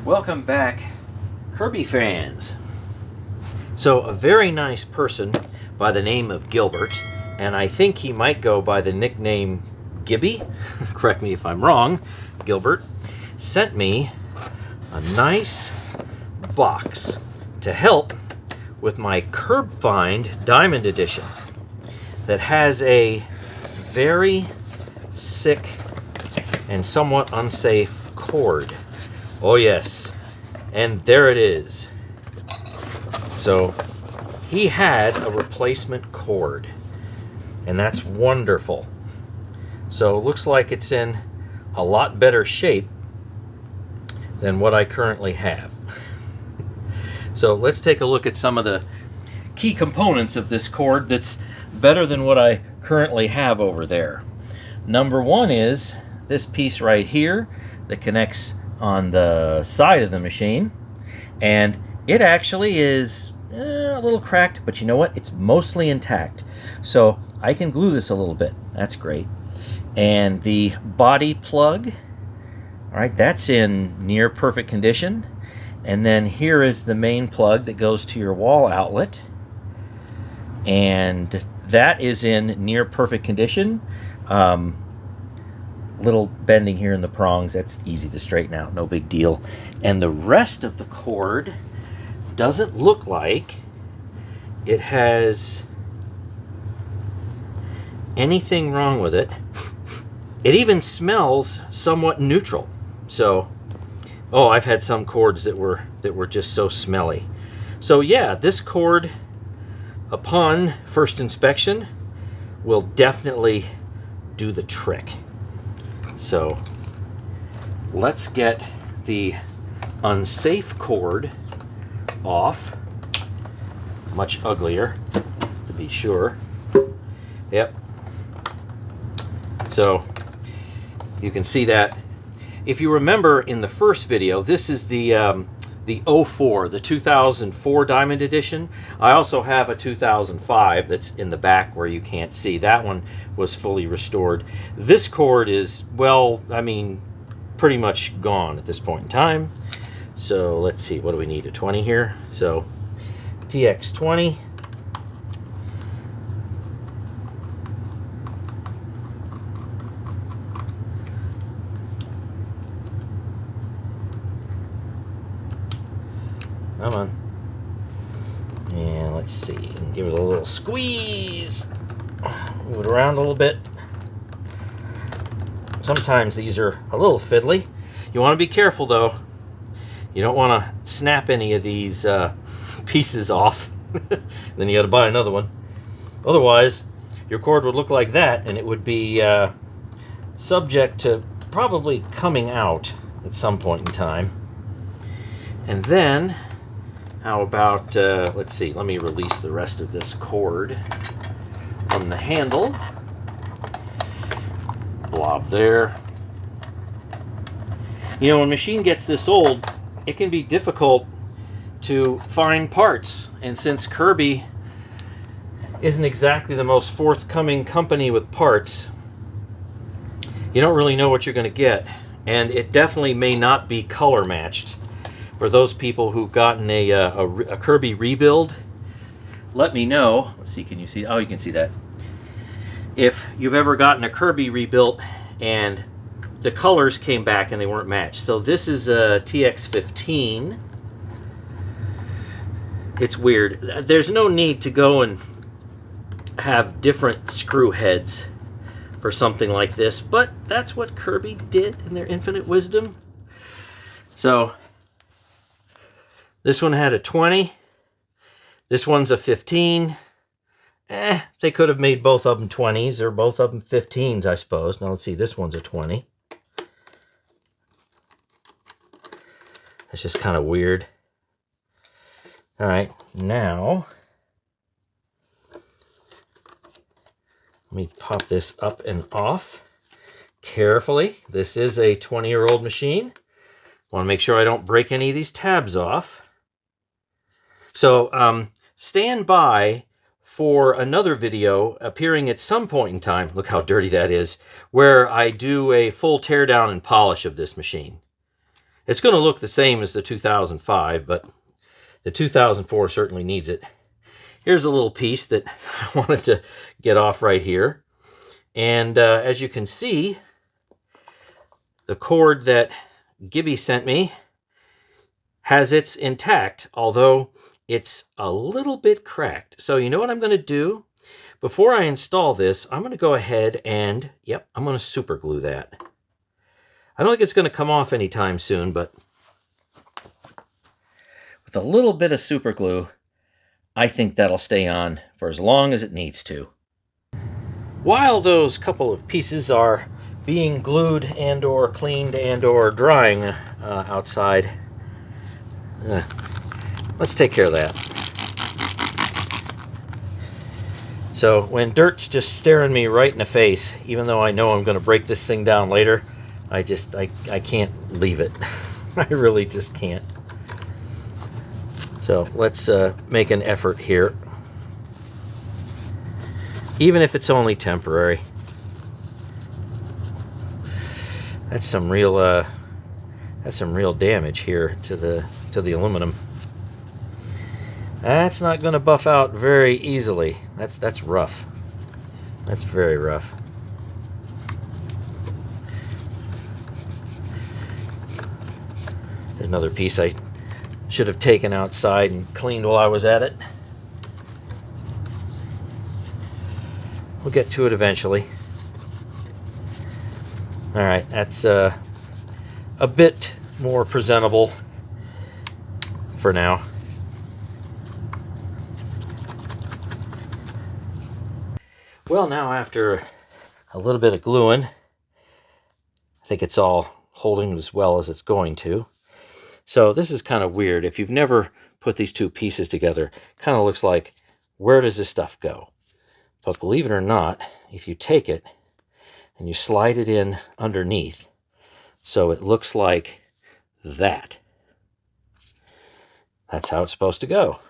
Welcome back, Kirby fans. So, a very nice person by the name of Gilbert, and I think he might go by the nickname Gibby, correct me if I'm wrong, Gilbert, sent me a nice box to help with my Curb Find Diamond Edition that has a very sick and somewhat unsafe cord. Oh yes, and there it is. So he had a replacement cord, and that's wonderful. So it looks like it's in a lot better shape than what I currently have. So let's take a look at some of the key components of this cord that's better than what I currently have over there. Number one is this piece right here that connects on the side of the machine, and it actually is a little cracked, but you know what? It's mostly intact. So I can glue this a little bit. That's great. And the body plug, all right, that's in near perfect condition. And then here is the main plug that goes to your wall outlet, and that is in near perfect condition. Little bending here in the prongs, that's easy to straighten out, no big deal. And the rest of the cord doesn't look like it has anything wrong with it. It even smells somewhat neutral. So, oh, I've had some cords that were just so smelly. So yeah, this cord, upon first inspection, will definitely do the trick. So let's get the unsafe cord off. Much uglier, to be sure. Yep. So you can see that. If you remember in the first video, this is the 04, the 2004 Diamond Edition. I also have a 2005 that's in the back where you can't see. That one was fully restored. This cord is, well, I mean, pretty much gone at this point in time. So let's see, what do we need, a 20 here? So TX20. Come on. And let's see, give it a little squeeze. Move it around a little bit. Sometimes these are a little fiddly. You want to be careful though. You don't want to snap any of these pieces off. Then you got to buy another one. Otherwise, your cord would look like that, and it would be subject to probably coming out at some point in time. And then, how about, let's see, let me release the rest of this cord from the handle. Blob there. You know, when a machine gets this old, it can be difficult to find parts. And since Kirby isn't exactly the most forthcoming company with parts, you don't really know what you're going to get. And it definitely may not be color matched. For those people who've gotten a Kirby rebuild, let me know. Let's see, can you see? Oh, you can see that. If you've ever gotten a Kirby rebuilt and the colors came back and they weren't matched. So this is a TX15. It's weird. There's no need to go and have different screw heads for something like this, but that's what Kirby did in their infinite wisdom. So this one had a 20. This one's a 15. They could have made both of them 20s or both of them 15s, I suppose. Now let's see, this one's a 20. That's just kind of weird. All right, now let me pop this up and off carefully. This is a 20-year-old machine. Want to make sure I don't break any of these tabs off. So stand by for another video appearing at some point in time, look how dirty that is, where I do a full teardown and polish of this machine. It's going to look the same as the 2005, but the 2004 certainly needs it. Here's a little piece that I wanted to get off right here. And as you can see, the cord that Gibby sent me has its intact, although it's a little bit cracked. So you know what I'm going to do? Before I install this, I'm going to go ahead and, I'm going to super glue that. I don't think it's going to come off anytime soon, but with a little bit of super glue, I think that'll stay on for as long as it needs to. While those couple of pieces are being glued and or cleaned and or drying outside, let's take care of that. So when dirt's just staring me right in the face, even though I know I'm going to break this thing down later, I can't leave it. I really just can't. So let's make an effort here, even if it's only temporary. That's some real damage here to the aluminum. That's not going to buff out very easily. That's rough. That's very rough. There's another piece I should have taken outside and cleaned while I was at it. We'll get to it eventually. All right, that's a bit more presentable for now. Well, now after a little bit of gluing, I think it's all holding as well as it's going to. So this is kind of weird. If you've never put these two pieces together, it kind of looks like, where does this stuff go? But believe it or not, if you take it and you slide it in underneath, so it looks like that. That's how it's supposed to go.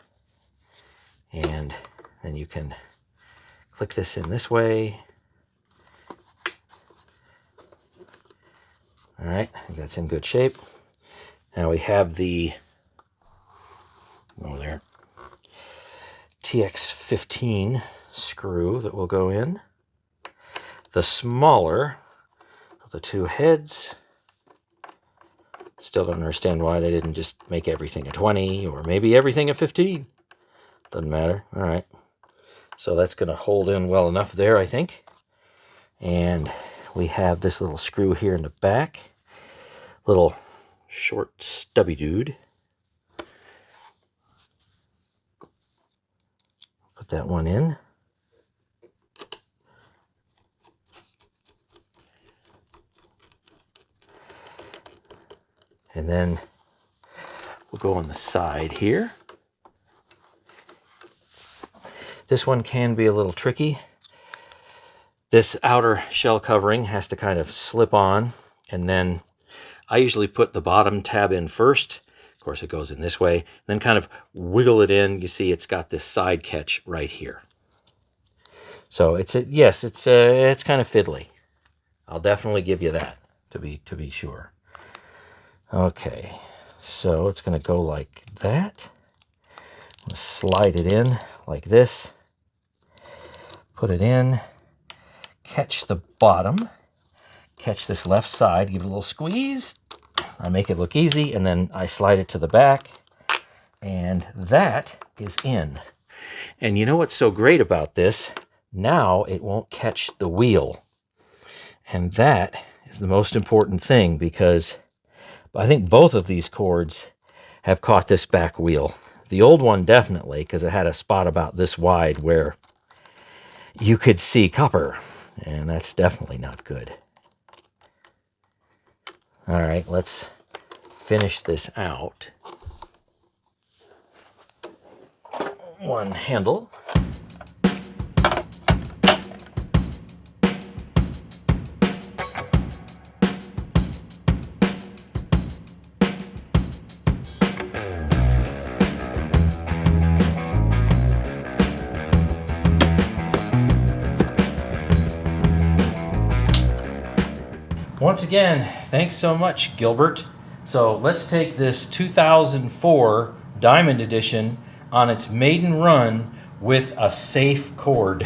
And then you can click this in this way. All right, I think that's in good shape. Now we have the, TX15 screw that will go in. The smaller of the two heads. Still don't understand why they didn't just make everything a 20 or maybe everything a 15. Doesn't matter. All right. So that's going to hold in well enough there, I think. And we have this little screw here in the back. Little short, stubby dude. Put that one in. And then we'll go on the side here. This one can be a little tricky. This outer shell covering has to kind of slip on, and then I usually put the bottom tab in first. Of course, it goes in this way, then kind of wiggle it in. You see it's got this side catch right here. So it's kind of fiddly. I'll definitely give you that to be sure. Okay, so it's going to go like that. Slide it in like this. Put it in. Catch the bottom. Catch this left side. Give it a little squeeze. I make it look easy, and then I slide it to the back. And that is in. And you know what's so great about this? Now it won't catch the wheel. And that is the most important thing, because I think both of these cords have caught this back wheel. The old one definitely, because it had a spot about this wide where you could see copper, and that's definitely not good. All right, let's finish this out. One handle. Once again, thanks so much, Gilbert. So let's take this 2004 Diamond Edition on its maiden run with a safe chord.